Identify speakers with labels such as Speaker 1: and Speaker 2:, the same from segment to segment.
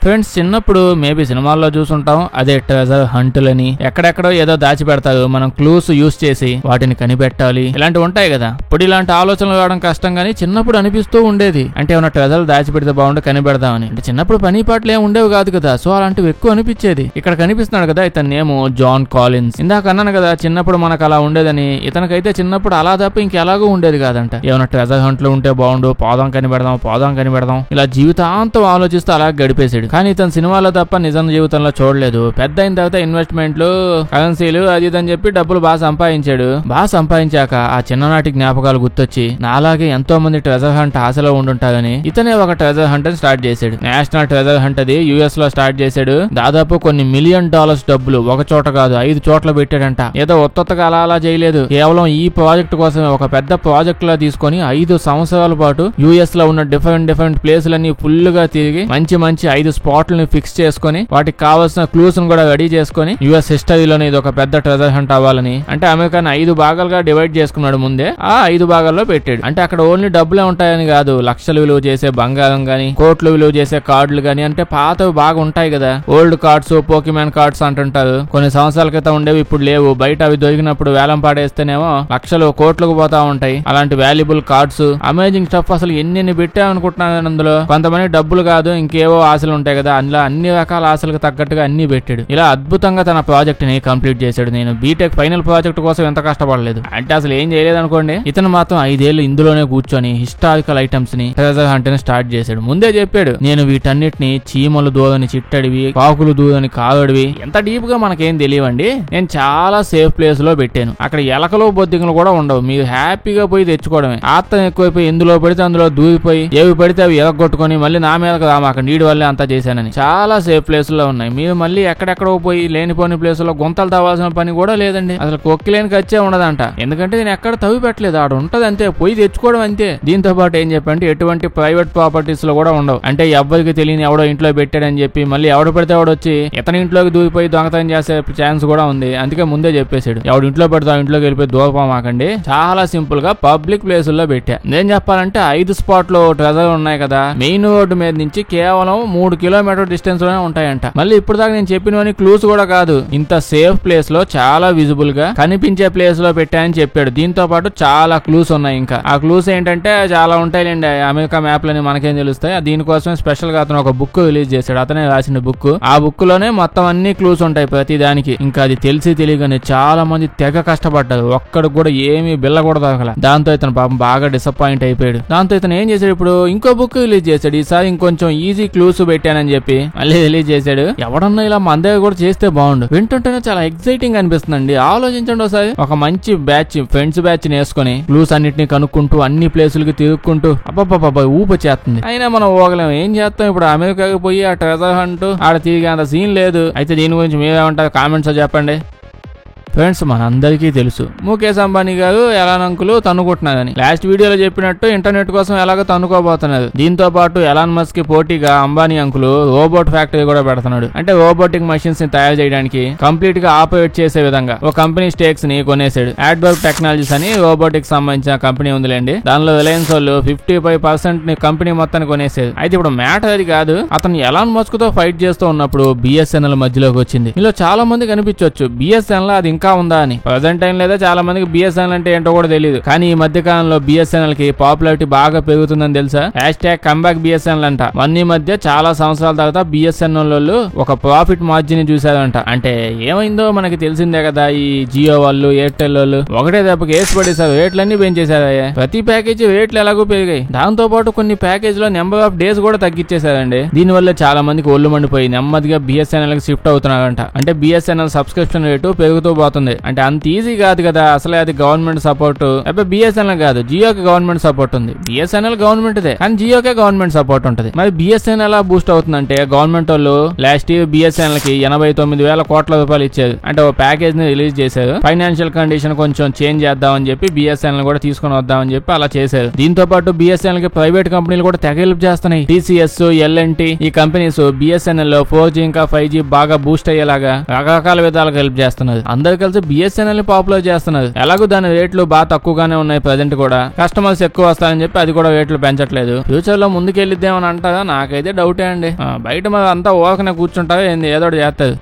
Speaker 1: Friends, చిన్నప్పుడు maybe సినిమాల్లో చూసుంటాం. అదే ట్రెజర్ హంటులని ఎక్కడెక్కడో ఏదో దాచి పెడతారు. మనం క్లూస్ యూస్ చేసి వాటిని కనిపెట్టాలి, ఇలాంటివి ఉంటాయి కదా. ఇప్పుడు ఇలాంటి ఆలోచనలు రావడం కష్టం గానీ చిన్నప్పుడు అనిపిస్తూ ఉండేది. అంటే ఏమైనా ట్రెజర్ దాచి పెడితే బాగుండు, కనిపెడదామని. అంటే చిన్నప్పుడు పని పాటలు ఏమి ఉండేవి కాదు కదా, సో అలాంటివి ఎక్కువ అనిపించేది. ఇక్కడ కనిపిస్తున్నాడు కదా, ఇతని నేమ్ జాన్ కాలిన్స్. ఇందాక అన్నాను కదా చిన్నప్పుడు మనకు అలా ఉండేదని. ఇతనికైతే చిన్నప్పుడు అలా తప్ప ఇంకెలాగూ ఉండేది కాదంట. ఏమైనా ట్రెజర్ హంట్లు ఉంటే బాగుండు, పోదాం కనిపెడదాం ఇలా జీవితాంతం ఆలోచిస్తూ అలా గడిపేసాడు. కానీ ఇతను సినిమాలో తప్ప నిజం జీవితంలో చూడలేదు. పెద్ద అయిన తర్వాత ఇన్వెస్ట్మెంట్లు, కరెన్సీలు అది ఇదని చెప్పి డబ్బులు బాగా సంపాదించాడు. బాగా సంపాదించాక ఆ చిన్ననాటి జ్ఞాపకాలు గుర్తొచ్చి నాలాగే ఎంతో మంది ట్రెజర్ హంట్ ఆశలో ఉండుంటారని ఇతనే ఒక ట్రెజర్ హంట్ స్టార్ట్ చేశాడు. నేషనల్ ట్రెజర్ హంట్ అది యుఎస్ లో స్టార్ట్ చేశాడు. దాదాపు కొన్ని $1 మిలియన్ డబ్బులు ఒక చోట కాదు 5 చోట్ల పెట్టాడంట. ఏదో ఒత్తొత్తగా అలా చేయలేదు. కేవలం ఈ ప్రాజెక్ట్ కోసమే ఒక పెద్ద ప్రాజెక్ట్ లా తీసుకొని 5 సంవత్సరాల పాటు యుఎస్ లో ఉన్న డిఫరెంట్ ప్లేసులన్నీ ఫుల్ గా తిరిగి మంచి 5 స్పాట్లని ఫిక్స్ చేసుకుని వాటికి కావాల్సిన క్లూస్ కూడా రెడీ చేసుకుని యుఎస్ హిస్టరీలోనే ఇది ఒక పెద్ద ట్రెజర్ హంట్ అవ్వాలని, అంటే అమెరికాని 5 భాగాలుగా డివైడ్ చేసుకున్నాడు ముందే. ఆ 5 భాగాల్లో పెట్టాడు. అంటే అక్కడ ఓన్లీ డబ్బులే ఉంటాయని కాదు, లక్షలు విలువ చేసే బంగారం గానీ, కోట్లు విలువ చేసే కార్డులు గానీ, అంటే పాతవి బాగా ఉంటాయి కదా, ఓల్డ్ కార్డ్స్, పోకీమ్యాన్ కార్డ్స్ అంటుంటారు. కొన్ని సంవత్సరాల క్రితం ఉండేవి, ఇప్పుడు లేవు. బయట అవి దొరికినప్పుడు వేలం పాడేస్తేనేమో లక్షలు కోట్లకు పోతా ఉంటాయి. అలాంటి వాల్యుబుల్ కార్డ్స్, అమేజింగ్ స్టఫ్ అసలు ఎన్ని పెట్టామనుకుంటున్నాను. అందులో కొంతమంది డబ్బులు కాదు ఇంకేవో ఆశలు ఉంటాయి కదా, అందులో అన్ని రకాల ఆశలకు తగ్గట్టుగా అన్ని పెట్టాడు. ఇలా అద్భుతంగా తన ప్రాజెక్ట్ ని కంప్లీట్ చేశాడు. నేను బీటెక్ ఫైనల్ ప్రాజెక్ట్ కోసం ఎంత కష్టపడలేదు అంటే అసలు ఏం చేయలేదు అనుకోండి. ఇతను మాత్రం 5 ఏళ్ళు ఇందులోనే కూర్చొని హిస్టారికల్ ఐటమ్స్ ని ట్రెజర్ హంట్ ని స్టార్ట్ చేశాడు. ముందే చెప్పాడు, నేను వీటన్నిటిని చీమలు దూరని చిట్టడివి, కాకులు దూరని కాగడివి, ఎంత డీప్ గా మనకేం తెలియవండి. నేను చాలా సేఫ్ ప్లేస్ లో పెట్టాను. అక్కడ ఎలకలు బొద్దింకలు కూడా ఉండవు. మీరు హ్యాపీగా పోయి తెచ్చుకోవడమే. ఆత్తం ఎక్కువైపోయి ఎందులో పడితే అందులో దూరిపోయి ఏవి పడితే అవి ఎలగొట్టుకొని మళ్ళీ నా మీదకి రామాక నీడి వల్లే అంతా చేశానని. చాలా సేఫ్ ప్లేస్ లో ఉన్నాయి. మీరు మళ్ళీ ఎక్కడెక్కడో పోయి లేనిపోని ప్లేస్ లో గుంతలు తవ్వాల్సిన పని కూడా లేదండి. అసలు కొక్కిలేని ఖర్చే ఉండదంట. ఎందుకంటే నేను ఎక్కడ తవ్వి పెట్టలేదు, ఆడ ఉంటది అంతే, పోయి తెచ్చుకోవడం అంతే. దీంతో పాటు ఏం చెప్పంటే ఎటువంటి ప్రైవేట్ ప్రాపర్టీస్ లో కూడా ఉండవు. అంటే ఎవ్వరికి తెలియని ఎవడో ఇంట్లో పెట్టాడని చెప్పి మళ్ళీ ఎవడు పెడితే ఎవడు వచ్చి ఇతని ఇంట్లోకి దూరిపోయి దొంగతనం చేసే ఛాన్స్ కూడా ఉంది. అందుకే ముందే చెప్పేశాడు, ఎవడు ఇంట్లో పెడితే ఇంట్లోకి వెళ్ళిపోయి దూరపోమాకండి. చాలా సింపుల్ గా పబ్లిక్ ప్లేసుల్లో పెట్టా. నేను చెప్పాలంటే 5 స్పాట్ లో ట్రెజర్ ఉన్నాయి కదా, మెయిన్ రోడ్డు మీద నుంచి కేవలం 3 కిలోమీటర్ డిస్టెన్స్ లోనే ఉంటాయంట. మళ్ళీ ఇప్పుడు దాకా నేను చెప్పినవన్నీ క్లూస్ కూడా కాదు, ఇంత సేఫ్ ప్లేస్ లో చాలా విజిబుల్ గా కనిపించే ప్లేస్ లో పెట్టాయని చెప్పాడు. దీంతో పాటు చాలా క్లూస్ ఉన్నాయి. ఇంకా ఆ క్లూస్ ఏంటంటే చాలా ఉంటాయిలేండి, అమెరికా మ్యాప్లని మనకేం తెలుస్తాయి. దీనికోసం స్పెషల్ గా అతను ఒక బుక్ రిలీజ్ చేశాడు. అతనే రాసిన బుక్. ఆ బుక్ లోనే మొత్తం అన్ని క్లూస్ ఉంటాయి ప్రతి దానికి. ఇంకా అది తెలిసి తెలియగానే చాలా మంది తెగ కష్టపడ్డారు. ఒక్కడికి కూడా ఏమీ బిల్ల కూడా దొరకల. దాంతో ఇతను పాపం బాగా డిసప్పాయింట్ అయిపోయాడు. దాంతో ఇతను ఏం చేశాడు, ఇప్పుడు ఇంకో బుక్ రిలీజ్ చేశాడు. ఈసారి ఇంకొంచెం ఈజీ క్లూస్ పెట్టానని చెప్పి మళ్ళీ రిలీజ్ చేశాడు. ఎవడన్నా ఇలా మన దగ్గర కూడా చేస్తే బాగుండు. వింటుంటేనే చాలా ఎక్సైటింగ్ అనిపిస్తుందండి. ఆలోచించండి ఒకసారి, ఒక మంచి బ్యాచ్, ఫ్రెండ్స్ బ్యాచ్ నేసుకొని క్లూస్ అన్నిటిని కనుక్కుంటూ అన్ని ప్లేసులకి తిరుగుకుంటూ అబ్బాబ్బా ఊపొచ్చేస్తుంది. అయినా మనం పోగలేం, ఏం చేస్తాం. ఇప్పుడు అమెరికాకి పోయి ఆ ట్రెజర్ హంట్ ఆడ తిరిగే అంత సీన్ లేదు. అయితే దీని గురించి మీరేమంటారు కామెంట్స్ చెప్పండి. ఫ్రెండ్స్, మనందరికీ తెలుసు ముఖేష్ అంబానీ గారు ఎలాన్ అంకులు తన్నుకుంటున్నారని. లాస్ట్ వీడియోలో చెప్పినట్టు ఇంటర్నెట్ కోసం ఎలాగో తన్నుకోబోతున్నారు. దీంతో పాటు ఎలాన్ మస్క్ కి పోటీగా అంబానీ అంకులు రోబోట్ ఫ్యాక్టరీ కూడా పెడుతున్నాడు. అంటే రోబోటిక్ మషిన్స్ ని తయారు చేయడానికి కంప్లీట్ గా ఆపరేట్ చేసే విధంగా ఒక కంపెనీ స్టేక్స్ ని కొనేసాడు. యాడ్బర్గ్ టెక్నాలజీస్ అని రోబోటిక్ సంబంధించిన కంపెనీ ఉందిలేండి. దానిలో రిలయన్స్ వాళ్ళు 55% ని కంపెనీ మొత్తాన్ని కొనేసారు. అయితే ఇప్పుడు మ్యాటర్ అది కాదు, అతను ఎలాన్ మస్క్ తో ఫైట్ చేస్తూ ఉన్నప్పుడు బిఎస్ఎన్ఎల్ మధ్యలోకి వచ్చింది. ఇలా చాలా మంది కనిపించవచ్చు బిఎస్ఎన్ఎల్ అది ఇంకా ఉందా అని. ప్రజెంట్ టైం లేదా చాలా మందికి బిఎస్ఎన్ఎల్ అంటే ఏంటో కూడా తెలియదు. కానీ ఈ మధ్య కాలంలో బిఎస్ఎన్ఎల్ కి పాపులారిటీ బాగా పెరుగుతుందని తెలుసా. #కంబ్యాక్ బిఎస్ఎన్ఎల్ అంట. ఈ మధ్య చాలా సంవత్సరాల తర్వాత బిఎస్ఎన్ఎల్ వాళ్ళు ఒక ప్రాఫిట్ మార్జిన్ చూసారంట. అంటే ఏమైందో మనకి తెలిసిందే కదా, ఈ జియో వాళ్ళు, ఎయిర్టెల్ వాళ్ళు ఒకటే దెబ్బకి వేసి పడేసారు, రేట్లన్నీ పెంచేశారు. ప్రతి ప్యాకేజీ రేట్లు ఎలాగో పెరిగాయి. దాంతో పాటు కొన్ని ప్యాకేజ్ లో నెంబర్ ఆఫ్ డేస్ కూడా తగ్గించేశారండి. దీని వల్ల చాలా మందికి ఒళ్ళు మండిపోయి నెమ్మదిగా బిఎస్ఎన్ఎల్ కి షిఫ్ట్ అవుతున్నారంట. అంటే బిఎస్ఎన్ఎల్ సబ్స్క్రిప్షన్ రేటు పెరుగుతూ పోతుంది. అంటే అంత ఈజీ కాదు కదా. అసలే అది గవర్నమెంట్ సపోర్ట్. బిఎస్ఎన్ఎల్ కాదు, జియోకి గవర్నమెంట్ సపోర్ట్ ఉంది. బిఎస్ఎన్ఎల్ గవర్నమెంట్ దే, కానీ జియోకే గవర్నమెంట్ సపోర్ట్ ఉంటుంది. మరి బిఎస్ఎన్ఎల్ ఎలా బూస్ట్ అవుతుందంటే, గవర్నమెంట్ వాళ్ళు లాస్ట్ ఇయర్ బిఎస్ఎన్ఎల్ కి 89,000 కోట్ల రూపాయలు ఇచ్చారు. అంటే ఓ ప్యాకేజ్ ని రిలీజ్ చేశారు. ఫైనాన్షియల్ కండిషన్ కొంచెం చేంజ్ చేద్దామని చెప్పి బిఎస్ఎన్ఎల్ కూడా తీసుకుని వద్దామని చెప్పి అలా చేశారు. దీంతో పాటు బిఎస్ఎన్ఎల్ కి ప్రైవేట్ కంపెనీలు కూడా తెగ హెల్ప్ చేస్తున్నాయి. టీసీఎస్, ఎల్ఎన్టీ ఈ కంపెనీస్ బిఎస్ఎన్ఎల్ లో 4G ఇంకా 5G బాగా బూస్ట్ అయ్యేలాగా రకరకాల విధాలుగా హెల్ప్ చేస్తున్నారు. అందరికీ కలిసి బిఎస్ఎన్ఎల్ పాపులర్ చేస్తున్నారు. ఎలాగో దాని రేట్లు బాగా తక్కువగానే ఉన్నాయి. ప్రజెంట్ కూడా కస్టమర్స్ ఎక్కువ వస్తారని చెప్పి అది కూడా రేట్లు పెంచట్లేదు. ఫ్యూచర్ లో ముందుకెళ్ళిద్దేమని అంటారా? నాకైతే డౌటే అండి. బయట మరి అంతా ఓకనే కూర్చుంటారో ఏంది, ఏదో చేస్తారు.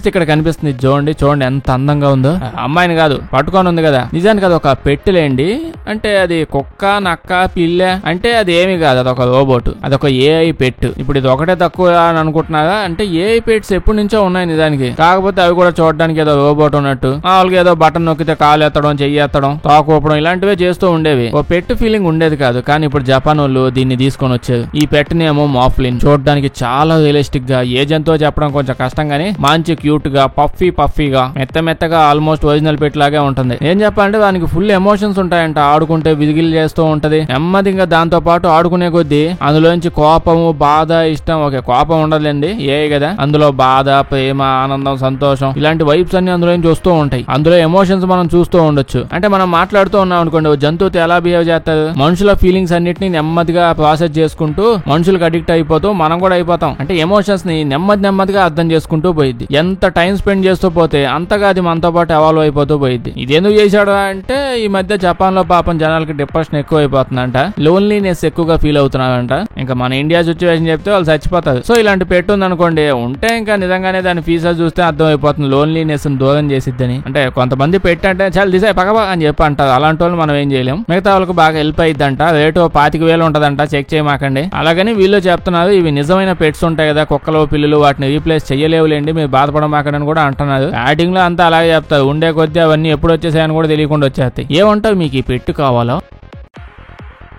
Speaker 1: ఇక్కడ కనిపిస్తుంది చూడండి, చూడండి ఎంత అందంగా ఉందో. అమ్మాయిని కాదు పట్టుకొని ఉంది కదా, నిజానికి అది ఒక పెట్టులేండి. అంటే అది కుక్క, నక్క, పిల్ల అంటే అది ఏమి కాదు, అదొక రోబోట్, అదొక ఏఐ పెట్టు. ఇప్పుడు ఇది ఒకటే తక్కువ అని అనుకుంటున్నారా? అంటే ఏఐ పెట్స్ ఎప్పటి నుంచో ఉన్నాయి నిజానికి. కాకపోతే అవి కూడా చూడడానికి ఏదో రోబోట్ ఉన్నట్టు, వాళ్ళకి ఏదో బటన్ నొక్కితే కాలు ఎత్తడం, చెయ్యి ఎత్తడం, తోకూపడం ఇలాంటివే చేస్తూ ఉండేవి. ఓ పెట్టు ఫీలింగ్ ఉండేది కాదు. కానీ ఇప్పుడు జపాన్ వాళ్ళు దీన్ని తీసుకొని వచ్చారు. ఈ పెట్టునేమో మాఫ్లిన్. చూడడానికి చాలా రియలిస్టిక్ గా, ఏ జంతువు చెప్పడం కొంచెం కష్టం గానీ మంచి క్యూట్ గా, పఫీగా, మెత్తగా ఆల్మోస్ట్ ఒరిజినల్ పెట్ లాగే ఉంటుంది. ఏం చెప్పాలంటే దానికి ఫుల్ ఎమోషన్స్ ఉంటాయంట. ఆడుకుంటే విజిగిల్ చేస్తూ ఉంటది నెమ్మదిగా. దాంతో పాటు ఆడుకునే కొద్దీ అందులోంచి కోపము, బాధ, ఇష్టం, ఓకే కోపం ఉండదులేండి ఏ కదా, అందులో బాధ, ప్రేమ, ఆనందం, సంతోషం ఇలాంటి వైబ్స్ అన్ని అందులో చూస్తూ ఉంటాయి. అందులో ఎమోషన్స్ మనం చూస్తూ ఉండొచ్చు. అంటే మనం మాట్లాడుతూ ఉన్నాం అనుకోండి, జంతువుతో ఎలా బిహేవ్ చేస్తారు, మనుషుల ఫీలింగ్స్ అన్నిటిని నెమ్మదిగా ప్రాసెస్ చేసుకుంటూ మనుషులకు అడిక్ట్ అయిపోతూ మనం కూడా అయిపోతాం. అంటే ఎమోషన్స్ ని నెమ్మదిగా అర్థం చేసుకుంటూ పోయిద్ది. ఎంత టైం స్పెండ్ చేస్తూ పోతే అంతగా అది మనతో పాటు ఎవాల్వ్ అయిపోతూ పోయిద్ది. ఇదేందుకు చేశాడు అంటే ఈ మధ్య జపాన్ లో పాపం జనాలకి డిప్రెషన్ ఎక్కువ అయిపోతుందంట, లోన్లీనెస్ ఎక్కువగా ఫీల్ అవుతున్నారంట. ఇంకా మన ఇండియా సిచ్యువేషన్ చెప్తే వాళ్ళు చచ్చిపోతారు. సో ఇలాంటి పెట్టు ఉంది అనుకోండి, ఉంటే ఇంకా నిజంగానే దాని ఫీచర్ చూస్తే అర్థం అయిపోతుంది లోన్లీనెస్ దూరం చేసిద్దని. అంటే కొంతమంది పెట్టంటే చాలా దిశ పగబా అని చెప్పి అంటారు. అలాంటి వాళ్ళు మనం ఏం చేయలేం. మిగతా వాళ్ళకి బాగా హెల్ప్ అయిద్దంట. రేటు 25,000 ఉంటదంట, చెక్ చేయమాకండి. అలాగని వీళ్ళు చెప్తున్నారు ఇవి నిజమైన పెట్స్ ఉంటాయి కదా, కుక్కలు, పిల్లులు, వాటిని రీప్లేస్ చేయలేవులేండి, మీరు బాధపడమాకండి కూడా అంటున్నారు. స్టార్టింగ్ లో అంతా అలాగే చెప్తారు. ఉండే కొద్దీ అవన్నీ ఎప్పుడు వచ్చేసాయని కూడా తెలియకుండా వచ్చేస్తాయి. ఏమంటారు, మీకు ఈ పెట్టు కావాలా?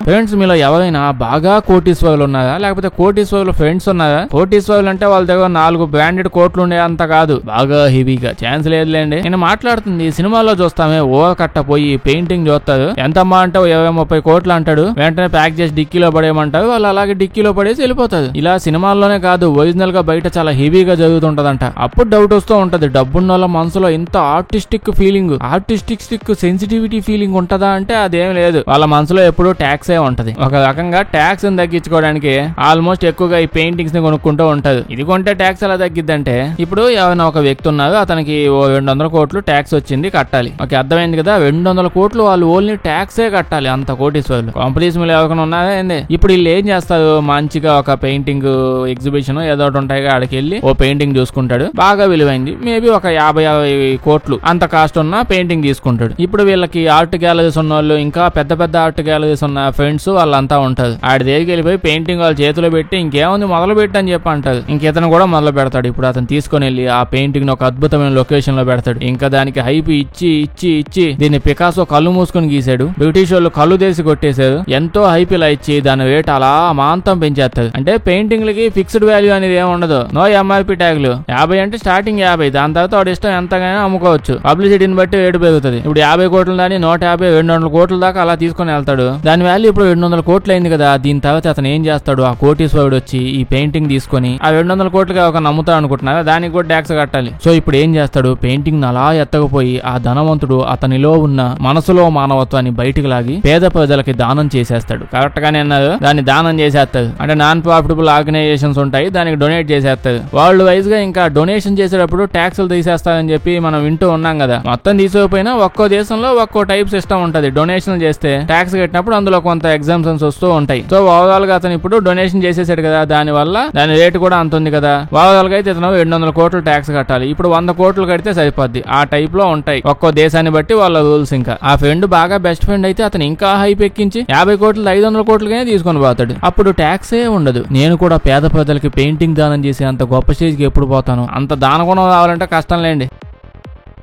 Speaker 1: ఫ్రెండ్స్ మీలో ఎవరైనా బాగా కోటీశ్వరులు ఉన్నారా, లేకపోతే కోటీశ్వరులు ఫ్రెండ్స్ ఉన్నారా? కోటీశ్వరులు అంటే వాళ్ళ దగ్గర 4 బ్రాండెడ్ కోట్లు ఉండే అంత కాదు, బాగా హెవీగా ఛాన్స్ లేదులేండి. నేను మాట్లాడుతుంది సినిమాలో చూస్తామే, ఓవర్ కట్టపోయి పెయింటింగ్ చూస్తారు. ఎంతమ్మా అంటే 20-30 కోట్లు అంటాడు, వెంటనే ప్యాక్ చేసి డిక్కీలో పడేయమంటారు. వాళ్ళు అలాగే డిక్కీలో పడేసి వెళ్ళిపోతారు. ఇలా సినిమాల్లోనే కాదు, ఒరిజినల్ గా బయట చాలా హెవీగా జరుగుతుంటదంట. అప్పుడు డౌట్ వస్తూ ఉంటది, డబ్బున్న వాళ్ళ మనసులో ఇంత artistic feeling, artistic sensitivity feeling ఉంటదా అంటే అదేం లేదు. వాళ్ళ మనసులో ఎప్పుడూ ట్యాక్స్ ఉంటది. ఒక రకంగా ట్యాక్స్ తగ్గించుకోవడానికి ఆల్మోస్ట్ ఎక్కువగా ఈ పెయింటింగ్స్ ని కొనుక్కుంటూ ఉంటది. ఇది కొంటే ట్యాక్స్ ఎలా తగ్గిద్దంటే, ఇప్పుడు ఎవరైనా ఒక వ్యక్తి ఉన్నారు, అతనికి 200 కోట్లు ట్యాక్స్ వచ్చింది, కట్టాలి. ఓకే అర్థమైంది కదా, 200 కోట్లు వాళ్ళు ఓన్లీ ట్యాక్సే కట్టాలి. అంత కోటీశ్వరులు కాంపిటీషన్ ఎవరైనా ఉన్నారా ఏంది? ఇప్పుడు వీళ్ళు ఏం చేస్తారు, మంచిగా ఒక పెయింటింగ్ ఎగ్జిబిషన్ ఏదో ఒకటి ఉంటాయి, ఆడికి వెళ్ళి ఓ పెయింటింగ్ చూసుకుంటాడు, బాగా విలువైంది, మేబీ ఒక 50 కోట్లు అంత కాస్ట్ ఉన్న పెయింటింగ్ తీసుకుంటాడు. ఇప్పుడు వీళ్ళకి ఆర్ట్ గ్యాలరీస్ ఉన్న వాళ్ళు, ఇంకా పెద్ద ఆర్ట్ గ్యాలరీస్ ఉన్న ఫ్రెండ్స్ వాళ్ళంతా ఉంటారు. ఆడి దగ్గరికి వెళ్ళిపోయి పెయింటింగ్ వాళ్ళ చేతిలో పెట్టి ఇంకేముంది మొదలు పెట్టి అని చెప్పి అంటారు. ఇంకెతను కూడా మొదలు పెడతాడు. ఇప్పుడు అతను తీసుకొని వెళ్ళి ఆ పెయింటింగ్ ని ఒక అద్భుతమైన లొకేషన్ లో పెడతాడు. ఇంకా దానికి హైప్ ఇచ్చి దీన్ని పికాసో కళ్ళు మూసుకొని గీసాడు, బ్రిటిష్ వాళ్ళు కళ్ళు దేసి కొట్టేశారు, ఎంతో హైప్ ఇలా ఇచ్చి దాని రేట్ అలా మాంతం పెంచేస్తారు. అంటే పెయింటింగ్లకి ఫిక్స్డ్ వాల్యూ అనేది ఏమి ఉండదు, నో ఎంఆర్పి ట్యాగ్లు. 50 అంటే స్టార్టింగ్ 50, దాని తర్వాత వాడు ఇష్టం ఎంతగానో అమ్ముకోవచ్చు. పబ్లిసిటీని బట్టి రేటు పెరుగుతుంది. ఇప్పుడు 50 కోట్ల దాన్ని 150, 200 కోట్ల దాకా అలా తీసుకొని వెళ్తాడు. దాని వాల్యూ ఇప్పుడు 200 కోట్లు అయింది కదా. దీని తర్వాత అతను ఏం చేస్తాడు, ఆ కోటీశ్వరుడు వచ్చి ఈ పెయింటింగ్ తీసుకొని ఆ 200 కోట్లుగా ఒక నమ్ముతాడు అనుకుంటున్నారా, దానికి కూడా ట్యాక్స్ కట్టాలి. సో ఇప్పుడు ఏం చేస్తాడు, పెయింటింగ్ అలా ఎత్తకపోయి ఆ ధనవంతుడు అతనిలో ఉన్న మనసులో మానవత్వాన్ని బయటికి లాగి పేద ప్రజలకి దానం చేసేస్తాడు. కరెక్ట్ గానే అన్నారు, దాన్ని దానం చేసేస్తారు. అంటే నాన్ ప్రాఫిటబుల్ ఆర్గనైజేషన్స్ ఉంటాయి, దానికి డొనేట్ చేసేస్తారు. వరల్డ్ వైజ్ గా ఇంకా డొనేషన్ చేసేటప్పుడు ట్యాక్సులు తీసేస్తారని చెప్పి మనం వింటూ ఉన్నాం కదా. మొత్తం తీసుకోకపోయినా ఒక్కో దేశంలో ఒక్కో టైప్ సిస్టమ్ ఉంటది. డొనేషన్ చేస్తే ట్యాక్స్ కట్టినప్పుడు అందులో కొంత ఎగ్జామ్షన్స్ వస్తూ ఉంటాయి. సో ఓవరాల్ గా అతను ఇప్పుడు డొనేషన్ చేసేసాడు కదా, దాని వల్ల దాని రేటు కూడా అంత ఉంది కదా. ఓవరాల్ గా అయితే ఇతను 200 కోట్లు ట్యాక్స్ కట్టాలి. ఇప్పుడు 100 కోట్లు కడితే సరిపోద్ది. ఆ టైప్ లో ఉంటాయి ఒక్కో దేశాన్ని బట్టి వాళ్ళ రూల్స్. ఇంకా ఆ ఫ్రెండ్ బాగా బెస్ట్ ఫ్రెండ్ అయితే అతను ఇంకా హైప్ ఎక్కించి 50 కోట్లు 500 కోట్లకే తీసుకొని పోతాడు. అప్పుడు ట్యాక్సే ఉండదు. నేను కూడా పేద ప్రజలకి పెయింటింగ్ దానం చేసే అంత గొప్ప స్టేజ్కి ఎప్పుడు పోతాను, అంత దానగుణం రావాలంటే కష్టం లేండి.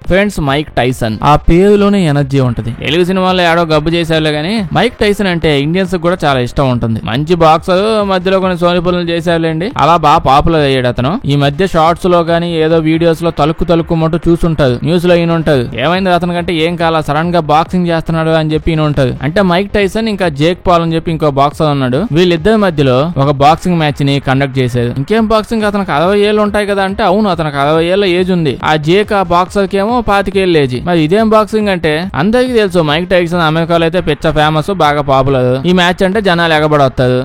Speaker 1: ఫ్రెండ్స్ మైక్ టైసన్, ఆ పేరులోనే ఎనర్జీ ఉంటది. తెలుగు సినిమాలో ఏడో గబ్బు చేశారులే గానీ మైక్ టైసన్ అంటే ఇండియన్స్ కూడా చాలా ఇష్టం ఉంటుంది. మంచి బాక్సర్, మధ్యలో కొన్ని సోని పనులు చేశారులేండి, అలా బాగా పాపులర్ అయ్యాడు అతను. ఈ మధ్య షార్ట్స్ లో గానీ ఏదో వీడియోస్ లో తలుక్కుమంటూ చూసుంటారు, న్యూస్ లో ఈయన ఉంటారు. ఏమైంది అతని కంటే ఏం కాల, సడన్ గా బాక్సింగ్ చేస్తున్నాడు అని చెప్పి ఈయన ఉంటారు. అంటే మైక్ టైసన్ ఇంకా జేక్ పాల్ అని చెప్పి ఇంకో బాక్సర్ ఉన్నాడు. వీళ్ళిద్దరి మధ్యలో ఒక బాక్సింగ్ మ్యాచ్ ని కండక్ట్ చేశారు. ఇంకేం బాక్సింగ్, అతనికి 60 ఏళ్ళు ఉంటాయి కదా అంటే అవును, అతనికి 60 ఏళ్ళ ఏజ్ ఉంది. ఆ జేక్ ఆ బాక్సర్ కేమో ఏమో 25 ఏజీ. మరి ఇదేం బాక్సింగ్ అంటే అందరికీ తెలుసు మైక్ టైసన్ అమెరికాలో అయితే పిచ్చ ఫేమస్, బాగా పాపులర్. ఈ మ్యాచ్ అంటే జనాలు ఎగబడొస్తారు,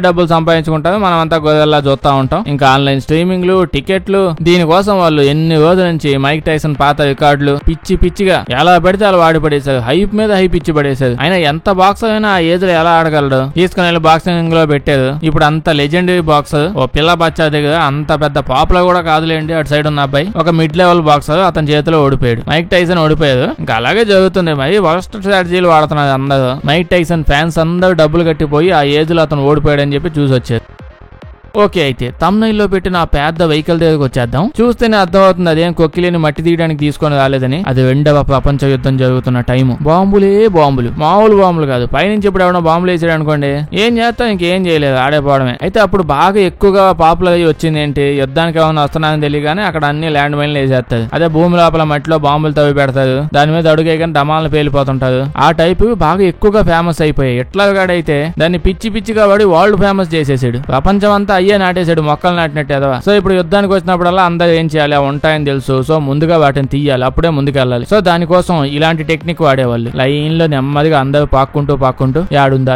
Speaker 1: డబ్బులు సంపాదించుకుంటారు, మనం అంతా గొర్రెల్లా చూస్తా ఉంటాం. ఇంకా ఆన్లైన్ స్ట్రీమింగ్లు, టికెట్లు, దీనికోసం వాళ్ళు ఎన్ని రోజుల నుంచి మైక్ టైసన్ పాత రికార్డులు పిచ్చిగా ఎలా పడితే అలా వాడి పడేశారు, హైప్ మీద హైప్ ఇచ్చి పడేశారు. అయినా ఎంత బాక్సర్ అయినా ఆ ఏజ్ లో ఎలా ఆడగలడు, తీసుకుని వెళ్ళి బాక్సింగ్ లో పెట్టారు. ఇప్పుడు అంత లెజెండరీ బాక్సర్ ఓ పిల్ల బచ్చా దగ్గర, అంత పెద్ద పాపులర్ కూడా కాదులేండి అటు సైడ్ ఉన్న అబ్బాయి, ఒక మిడ్ లెవెల్ బాక్సర్ అతని చేతిలో ఓడిపోయాడు. మైక్ టైసన్ ఓడిపోయాడు. ఇంకా అలాగే జరుగుతుంది. మరి వర్స్ట్ స్ట్రాటజీలు వాడుతున్నారు అందరూ. మైక్ టైసన్ ఫ్యాన్స్ అందరూ డబ్బులు కట్టిపోయి ఆ ఏజ్ లో అతను ఓడిపోయాడు అని చెప్పి చూసి వచ్చారు. ఓకే, అయితే తమ్నైల్లో పెట్టిన ఆ పెద్ద వెహికల్ దగ్గరకు వచ్చేద్దాం. చూస్తేనే అర్థమవుతుంది అదేం కొక్కిలేని మట్టి తీయడానికి తీసుకొని రాలేదని. అది 2వ ప్రపంచ యుద్ధం జరుగుతున్న టైము. బాంబులే బాంబులు, మామూలు బాంబులు కాదు. పైనుంచి ఇప్పుడు ఎవడో బాంబులు వేసాడు అనుకోండి, ఏం చేస్తాం, ఇంకేం చేయలేదు, ఆడేపోవడమే. అయితే అప్పుడు బాగా ఎక్కువగా పాపులర్ అయ్యి వచ్చింది ఏంటి, యుద్ధానికి ఏమైనా వస్తున్నానని తెలియగానే అక్కడ అన్ని ల్యాండ్ మైన్లు వేసేస్తారు. అదే భూమి లోపల మట్టిలో బాంబులు తవ్వి పెడతారు, దాని మీద అడుగేగానే దమాలను పేలిపోతుంటారు. ఆ టైపు బాగా ఎక్కువగా ఫేమస్ అయిపోయాయి. ఎట్లా గాడైతే దాన్ని పిచ్చిగా వాడి వరల్డ్ ఫేమస్ చేసేసాడు. ప్రపంచం అంతా అయ్యే నాటేసాడు, మొక్కలు నాటినట్టు ఏదో. సో ఇప్పుడు యుద్ధానికి వచ్చినప్పుడల్లా అందరూ ఏం చేయాలి, ఉంటాయని తెలుసు. సో ముందుగా వాటిని తీయాలి, అప్పుడే ముందుకెళ్ళాలి. సో దానికోసం ఇలాంటి టెక్నిక్ వాడేవాళ్ళు. లైన్ లో నెమ్మదిగా అందరూ పాక్కుంటూ యాడుందా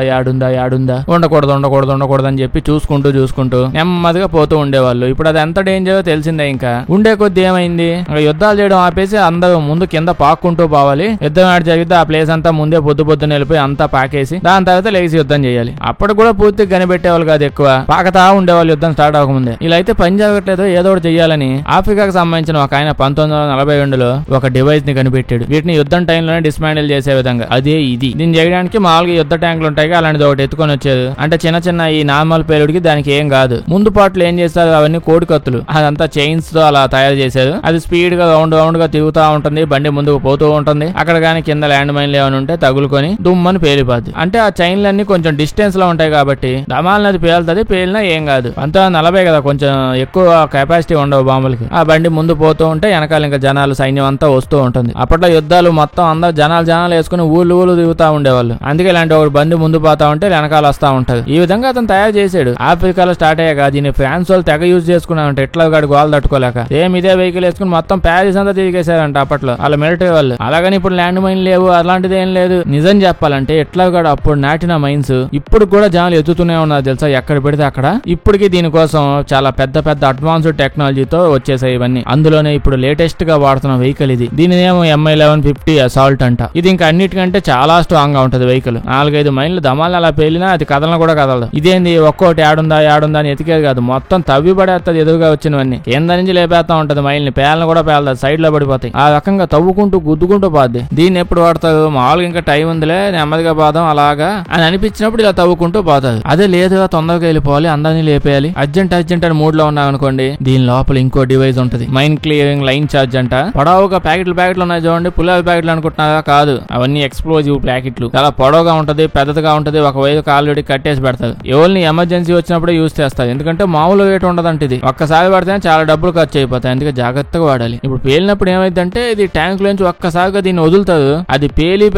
Speaker 1: ఉండకూడదు అని చెప్పి చూసుకుంటూ నెమ్మదిగా పోతూ ఉండేవాళ్ళు. ఇప్పుడు అది ఎంత డేంజరో తెలిసిందే. ఇంకా ఉండే కొద్ది ఏమైంది, యుద్ధాలు చేయడం ఆపేసి అందరూ ముందు కింద పాక్కుంటూ పోవాలి. యుద్ధం ఆడి జరిగితే ఆ ప్లేస్ అంతా ముందే పొద్దున వెళ్ళిపోయి అంతా పాకేసి దాని తర్వాత లేచి యుద్ధం చేయాలి. అప్పుడు కూడా పూర్తిగా కనిపెట్టేవాళ్ళు కాదు, ఎక్కువ పాకతా ఉండేవాళ్ళు యుద్ధం స్టార్ట్ అవ్వకముందే. ఇలా అయితే పని జరగట్లేదు, ఏదో ఒకటి చెయ్యాలని ఆఫ్రికాకు సంబంధించిన ఒక ఆయన 1942లో ఒక డివైస్ ని కనిపెట్టాడు. వీటిని యుద్ధం టైంలోనే డిస్మాండిల్ చేసే విధంగా. అదే ఇది. దీన్ని చేయడానికి మామూలుగా యుద్ధ ట్యాంకులు ఉంటాయి, అలాంటిది ఒకటి ఎత్తుకొని వచ్చేది. అంటే చిన్న ఈ నార్మల్ పేలుడికి దానికి ఏం కాదు. ముందు పాటలు ఏం చేస్తారు, అవన్నీ కోడి కత్తులు, అదంతా చైన్స్ తో అలా తయారు చేశారు. అది స్పీడ్ గా రౌండ్ గా తిరుగుతూ ఉంటుంది, బండి ముందుకు పోతూ ఉంటుంది. అక్కడ కానీ కింద ల్యాండ్ మైన్లు ఏమైనా ఉంటే తగులుకొని దుమ్మని పేలిపోద్ది. అంటే ఆ చైన్లన్నీ కొంచెం డిస్టెన్స్ లో ఉంటాయి కాబట్టి దమాలని అది పేలుతుంది, పేలినా ఏం కాదు. 1940 కదా, కొంచెం ఎక్కువ కెపాసిటీ ఉండవు బాంబులకి. ఆ బండి ముందు పోతూ ఉంటే వెనకాల ఇంకా జనాలు, సైన్యం అంతా వస్తూ ఉంటుంది. అప్పట్లో యుద్ధాలు మొత్తం అందరూ జనాలు వేసుకుని ఊళ్ళు తిరుగుతూ ఉండేవాళ్ళు. అందుకే ఇలాంటి ఒక బండి ముందు పోతా ఉంటే వెనకాల వస్తా ఉంటది. ఈ విధంగా అతను తయారు చేశాడు. ఆఫ్రికాలో స్టార్ట్ అయ్యాక దీన్ని ఫ్రాన్స్ వాళ్ళు తెగ యూజ్ చేసుకున్నారంట, ఎట్లా గాడి గోలు తట్టుకోలేక. సేమ్ ఇదే వెహికల్ వేసుకుని మొత్తం ప్యారిస్ అంతా తిరిగేశారంట అప్పట్లో వాళ్ళ మిలిటరీ వాళ్ళు. అలాగని ఇప్పుడు ల్యాండ్ మైన్ లేవు, అలాంటిది ఏం లేదు. నిజం చెప్పాలంటే ఎట్లా గాడు అప్పుడు నాటిన మైన్స్ ఇప్పుడు కూడా జనాలు ఎత్తుతూనే ఉన్నారు తెలుసా, ఎక్కడ పెడితే అక్కడ. ఇప్పటికీ దీనికోసం చాలా పెద్ద అడ్వాన్స్డ్ టెక్నాలజీతో వచ్చేసాయి ఇవన్నీ. అందులోనే ఇప్పుడు లేటెస్ట్ గా వాడుతున్న వెహికల్ ఇది. దీనినేమో MI-1150 అసాల్ట్ అంట. ఇది ఇంకా అన్నిటికంటే చాలా స్ట్రాంగ్ గా ఉంటది వెహికల్. 4-5 మైళ్ళు దమాలు అలా పేలినా అది కదలను కూడా కదలదు. ఇదేంది ఒక్కోటి యాడుందా అని ఎతికేది కాదు, మొత్తం తవ్వి పడేస్తుంది. ఎదురుగా వచ్చినవన్నీ కింద నుంచి లేపేస్తా ఉంటది. మైల్ని పేలను కూడా పేలదు, సైడ్ లో పడిపోతాయి. ఆ రకంగా తవ్వుకుంటూ గుద్దుకుంటూ పోద్ది. దీన్ని ఎప్పుడు వాడతారు, మామూలుగా ఇంకా టైం ఉందిలే నెమ్మదిగా పోదాం అలాగా అని అనిపించినప్పుడు ఇలా తవ్వుకుంటూ పోతారు. అదే లేదు తొందరగా వెళ్ళిపోవాలి, అందరినీ లేపేయాలి, అర్జెంట్ అని మూడ్ లో ఉన్నాం అనుకోండి, దీని లోపల ఇంకో డివైస్ ఉంటది, మైన్ క్లియరింగ్ లైన్ చార్జ్ అంట. పొడవుగా ప్యాకెట్లు ఉన్నాయి చూడండి, పుల్లల ప్యాకెట్లు అనుకుంటున్నారా, కాదు, అవన్నీ ఎక్స్ప్లోజివ్ ప్యాకెట్లు. చాలా పొడవుగా ఉంటది, పెద్దగా ఉంటది. ఒక వైపు ఆల్రెడీ కట్టేసి పెడతారు. ఎవరిని ఎమర్జెన్సీ వచ్చినప్పుడే యూజ్ చేస్తారు, ఎందుకంటే మామూలు వెయిట్ ఉండదంటే ఇది ఒక్కసారి పడితే చాలా డబ్బులు ఖర్చు అయిపోతాయి. అందుకే జాగ్రత్తగా వాడాలి. ఇప్పుడు పేలినప్పుడు ఏమైందంటే ఇది ట్యాంక్ లోంచి ఒక్కసారిగా దీన్ని వదులుతారు. అది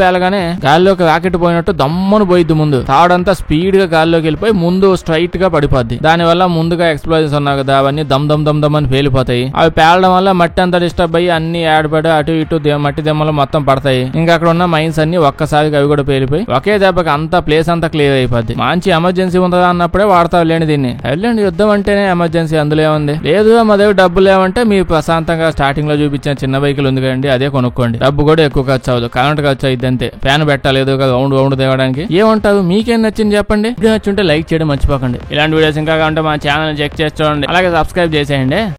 Speaker 1: పేలగానే గాల్లోకి రాకెట్ పోయినట్టు దమ్మను పోయిద్ది. ముందు తాడంతా స్పీడ్ గా గాల్లోకి వెళ్ళిపోయి ముందు స్ట్రైట్ గా పడిపోద్ది. దాని వల్ల ముందుగా ఎక్స్ప్లోజన్స్ ఉన్నాయి కదా, అవన్నీ దమ్ అని పేలిపోతాయి. అవి పేలడం వల్ల మట్టి అంతా డిస్టర్బ్ అయ్యి అన్ని ఏడపడి అటు ఇటు మట్టి దెమ్మలు మొత్తం పడతాయి. ఇంకా అక్కడ ఉన్న మైన్స్ అన్ని ఒక్కసారిగా అవి కూడా పేలిపోయి ఒకే దెబ్బకి అంతా ప్లేస్ అంతా క్లియర్ అయిపోద్ది. మంచి ఎమర్జెన్సీ ఉందా అన్నప్పుడే వాడతారు లేని దీన్ని. వెళ్ళండి, యుద్ధం అంటేనే ఎమర్జెన్సీ, అందులో ఏముంది. లేదు మా దగ్గర డబ్బులు లేవంటే మీరు ప్రశాంతంగా స్టార్టింగ్ లో చూపించిన చిన్న వెహికల్ ఉంది కదండి, అదే కొనుక్కోండి. డబ్బు కూడా ఎక్కువ ఖర్చు అవ్వదు, కరెంట్ ఖర్చు అయింది అంతే. ఫ్యాన్ పెట్టాలి ఏదో రౌండ్ తేవడానికి. ఏమంటారు, మీకేం నచ్చింది చెప్పండి. వీడియో నచ్చుంటే లైక్ చేయడం మర్చిపోకండి. ఇలాంటి వీడియోస్ ఇంకా కావాలంటే మా ఛానల్ చెక్ చేసి చూడండి, అలాగే సబ్స్క్రైబ్ చేసేయండి.